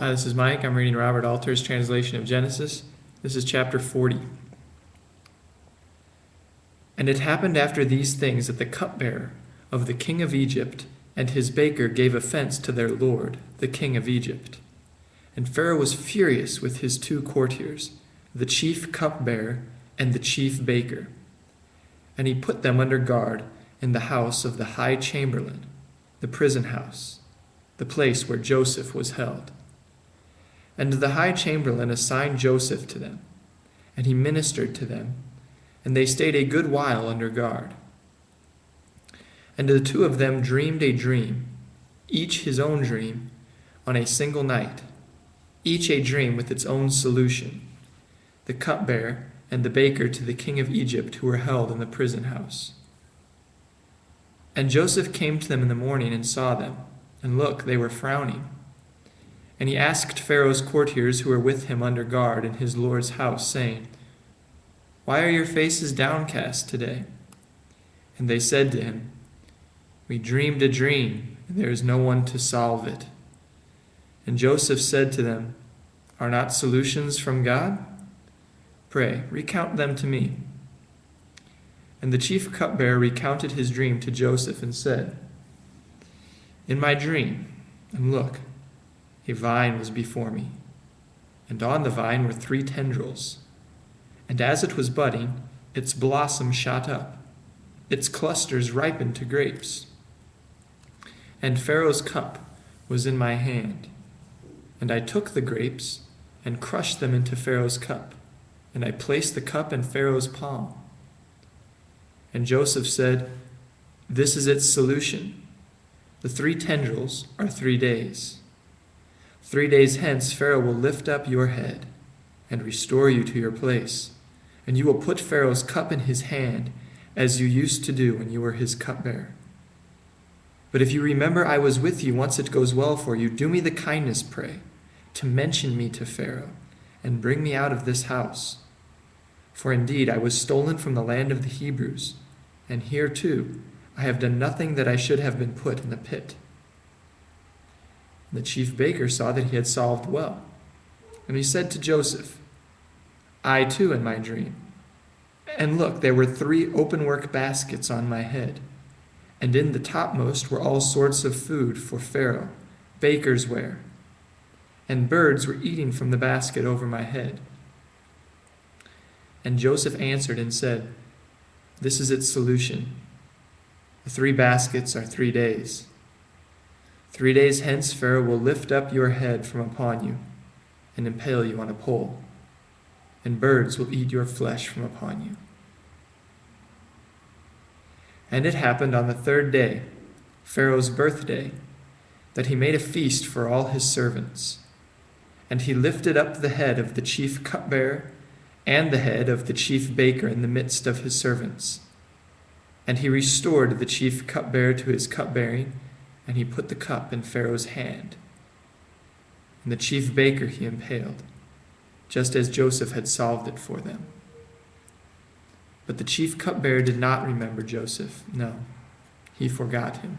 This is Mike. I'm reading Robert Alter's translation of Genesis. This is chapter 40. And it happened after these things that the cupbearer of the king of Egypt and his baker gave offense to their lord, the king of Egypt. And Pharaoh was furious with his two courtiers, the chief cupbearer and the chief baker. And he put them under guard in the house of the high chamberlain, the prison house, the place where Joseph was held. And the high chamberlain assigned Joseph to them, and he ministered to them, and they stayed a good while under guard. And the two of them dreamed a dream, each his own dream, on a single night, each a dream with its own solution, the cupbearer and the baker to the king of Egypt who were held in the prison house. And Joseph came to them in the morning and saw them, and look, they were frowning. And he asked Pharaoh's courtiers who were with him under guard in his lord's house, saying, "Why are your faces downcast today?" And they said to him, "We dreamed a dream, and there is no one to solve it." And Joseph said to them, "Are not solutions from God? Pray, recount them to me." And the chief cupbearer recounted his dream to Joseph and said, "In my dream, and look, a vine was before me, and on the vine were 3 tendrils. And as it was budding, its blossom shot up, its clusters ripened to grapes. And Pharaoh's cup was in my hand, and I took the grapes and crushed them into Pharaoh's cup, and I placed the cup in Pharaoh's palm." And Joseph said, "This is its solution. The 3 tendrils are 3 days. 3 days hence Pharaoh will lift up your head and restore you to your place, and you will put Pharaoh's cup in his hand as you used to do when you were his cupbearer. But if you remember I was with you once it goes well for you, do me the kindness, pray, to mention me to Pharaoh and bring me out of this house. For indeed I was stolen from the land of the Hebrews, and here too I have done nothing that I should have been put in the pit." The chief baker saw that he had solved well, and he said to Joseph, "I too in my dream. And look, there were 3 open-work baskets on my head, and in the topmost were all sorts of food for Pharaoh, baker's ware. And birds were eating from the basket over my head." And Joseph answered and said, "This is its solution. The 3 baskets are 3 days. 3 days hence Pharaoh will lift up your head from upon you and impale you on a pole, and birds will eat your flesh from upon you." And it happened on the 3rd day, Pharaoh's birthday, that he made a feast for all his servants. And he lifted up the head of the chief cupbearer and the head of the chief baker in the midst of his servants. And he restored the chief cupbearer to his cupbearing, and he put the cup in Pharaoh's hand. And the chief baker he impaled, just as Joseph had solved it for them. But the chief cupbearer did not remember Joseph. No, he forgot him.